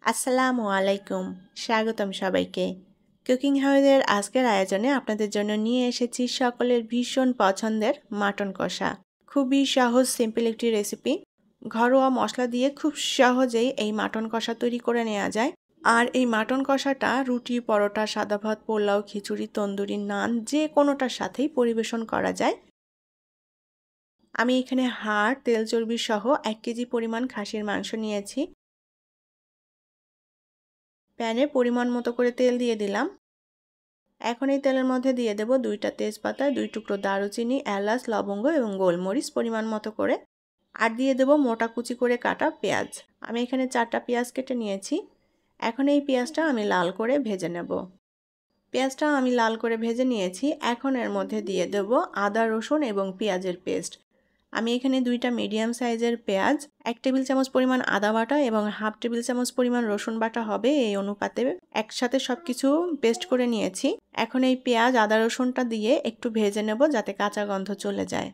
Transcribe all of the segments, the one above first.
আসসালামু আলাইকুম, স্বাগতম সবাইকে। কুকিং হাউসের আজকের আয়োজনে আপনাদের জন্য নিয়ে এসেছি সকলের ভীষণ পছন্দের মাটন কষা। খুবই সহজ সিম্পল একটি রেসিপি। ঘরোয়া মশলা দিয়ে খুব সহজেই এই মাটন কষা তৈরি করে নেওয়া যায়। আর এই মাটন কষাটা রুটি, পরোটা, সাদা ভাত, পোলাও, খিচুড়ি, তন্দুরি, নান যে কোনোটার সাথেই পরিবেশন করা যায়। আমি এখানে হাড়, তেল চর্বি সহ 1 কেজি পরিমাণ খাসির মাংস নিয়েছি। প্যানে পরিমাণ মতো করে তেল দিয়ে দিলাম। এখন এই তেলের মধ্যে দিয়ে দেব 2টা তেজপাতা, 2 টুকরো দারুচিনি, এলাচ, লবঙ্গ এবং গোলমরিচ পরিমাণ মতো করে। আর দিয়ে দেব মোটা কুচি করে কাটা পেঁয়াজ। আমি এখানে 4টা পেঁয়াজ কেটে নিয়েছি। এখন এই পেঁয়াজটা আমি লাল করে ভেজে নেব। পেঁয়াজটা আমি লাল করে ভেজে নিয়েছি। এখন এর মধ্যে দিয়ে দেব আদা, রসুন এবং পেঁয়াজের পেস্ট। আমি এখানে 2টা মিডিয়াম সাইজের পেঁয়াজ, 1 টেবিল চামচ পরিমাণ আদা বাটা এবং 1/2 টেবিল চামচ পরিমাণ রসুন বাটা হবে এই অনুপাতে একসাথে সবকিছু পেস্ট করে নিয়েছি। এখন এই পেঁয়াজ, আদা, রসুনটা দিয়ে একটু ভেজে নেব যাতে কাঁচা গন্ধ চলে যায়।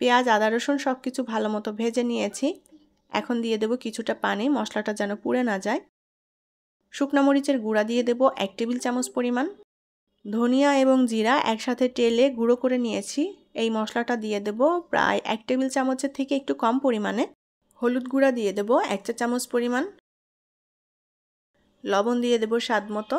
পেঁয়াজ, আদা, রসুন সবকিছু ভালো মতো ভেজে নিয়েছি। এখন দিয়ে দেব কিছুটা পানি, মশলাটা যেন পুড়ে না যায়। শুকনো মরিচের গুঁড়া দিয়ে দেব 1 টেবিল চামচ পরিমাণ। ধনিয়া এবং জিরা একসাথে টেলে গুঁড়ো করে নিয়েছি। এই মশলাটা দিয়ে দেব প্রায় 1 টেবিল চামচের থেকে একটু কম পরিমাণে। হলুদ গুঁড়া দিয়ে দেব 1 চা চামচ পরিমাণ। লবণ দিয়ে দেব স্বাদ মতো।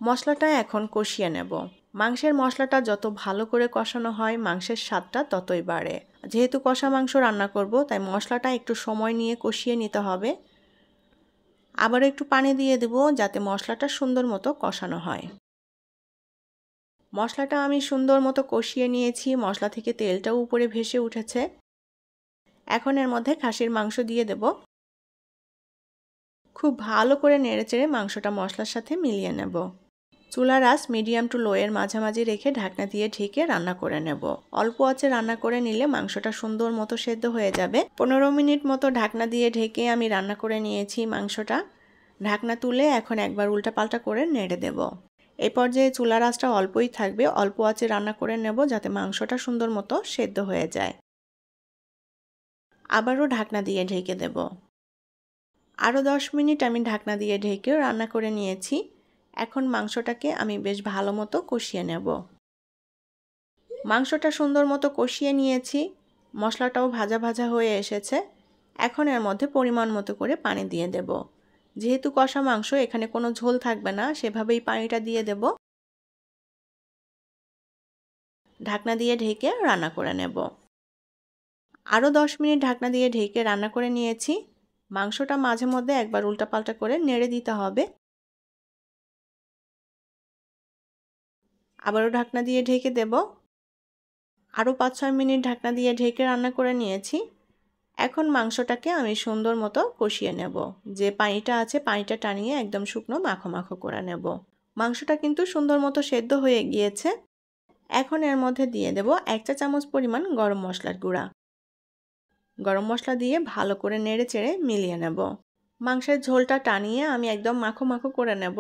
মশলাটা এখন কষিয়ে নেব। মাংসের মশলাটা যত ভালো করে কষানো হয় মাংসের স্বাদটা ততই বাড়ে। যেহেতু কষা মাংস রান্না করব তাই মশলাটা একটু সময় নিয়ে কষিয়ে নিতে হবে। আবার একটু পানি দিয়ে দেব যাতে মশলাটা সুন্দর মতো কষানো হয়। মশলাটা আমি সুন্দর মতো কষিয়ে নিয়েছি। মশলা থেকে তেলটাও উপরে ভেসে উঠেছে। এখন এর মধ্যে খাসির মাংস দিয়ে দেব। খুব ভালো করে নেড়েচেড়ে মাংসটা মশলার সাথে মিলিয়ে নেব। চুলার আঁচ মিডিয়াম টু লো এর মাঝামাঝি রেখে ঢাকনা দিয়ে ঢেকে রান্না করে নেব। অল্প আঁচে রান্না করে নিলে মাংসটা সুন্দর মতো সেদ্ধ হয়ে যাবে। 15 মিনিট মতো ঢাকনা দিয়ে ঢেকে আমি রান্না করে নিয়েছি মাংসটা। ঢাকনা তুলে এখন একবার উল্টাপাল্টা করে নেড়ে দেব। এই পর্যায়ে চুলার আঁচটা অল্পই থাকবে, অল্প আঁচে রান্না করে নেব যাতে মাংসটা সুন্দর মতো সেদ্ধ হয়ে যায়। আবারও ঢাকনা দিয়ে ঢেকে দেব। আরও 10 মিনিট আমি ঢাকনা দিয়ে ঢেকে রান্না করে নিয়েছি। এখন মাংসটাকে আমি বেশ ভালো মতো কষিয়ে নেব। মাংসটা সুন্দর মতো কষিয়ে নিয়েছি। মশলাটাও ভাজা ভাজা হয়ে এসেছে। এখন এর মধ্যে পরিমাণ মতো করে পানি দিয়ে দেব। যেহেতু কষা মাংস এখানে কোনো ঝোল থাকবে না, সেভাবেই পানিটা দিয়ে দেব। ঢাকনা দিয়ে ঢেকে রান্না করে নেব। আরও 10 মিনিট ঢাকনা দিয়ে ঢেকে রান্না করে নিয়েছি। মাংসটা মাঝে মধ্যে একবার উল্টাপাল্টা করে নেড়ে দিতে হবে। আবারও ঢাকনা দিয়ে ঢেকে দেব। আরও 5-6 মিনিট ঢাকনা দিয়ে ঢেকে রান্না করে নিয়েছি। এখন মাংসটাকে আমি সুন্দর মতো কষিয়ে নেব। যে পানিটা আছে পানিটা টানিয়ে একদম শুকনো মাখো মাখো করে নেব। মাংসটা কিন্তু সুন্দর মতো সেদ্ধ হয়ে গিয়েছে। এখন এর মধ্যে দিয়ে দেব 1 চা চামচ পরিমাণ গরম মশলার গুঁড়া। গরম মশলা দিয়ে ভালো করে নেড়ে চেড়ে মিলিয়ে নেব। মাংসের ঝোলটা টানিয়ে আমি একদম মাখো মাখো করে নেব।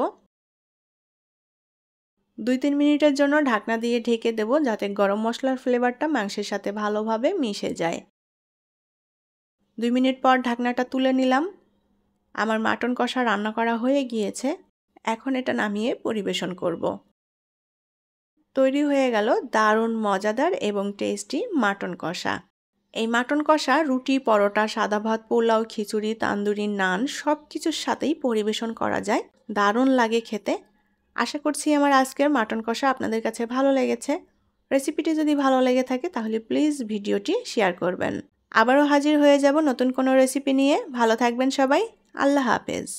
2-3 মিনিটের জন্য ঢাকনা দিয়ে ঢেকে দেব যাতে গরম মশলার ফ্লেভারটা মাংসের সাথে ভালোভাবে মিশে যায়। 2 মিনিট পর ঢাকনাটা তুলে নিলাম। আমার মাটন কষা রান্না করা হয়ে গিয়েছে। এখন এটা নামিয়ে পরিবেশন করব। তৈরি হয়ে গেল দারুণ মজাদার এবং টেস্টি মাটন কষা। এই মাটন কষা রুটি, পরোটা, সাদা ভাত, পোলাও, খিচুড়ি, তান্দুরি, নান সব কিছুর সাথেই পরিবেশন করা যায়। দারুণ লাগে খেতে। আশা করছি আমার আজকের মাটন কষা আপনাদের কাছে ভালো লেগেছে। রেসিপিটি যদি ভালো লেগে থাকে তাহলে প্লিজ ভিডিওটি শেয়ার করবেন। আবারও হাজির হয়ে যাব নতুন কোনো রেসিপি নিয়ে। ভালো থাকবেন সবাই। আল্লাহ হাফেজ।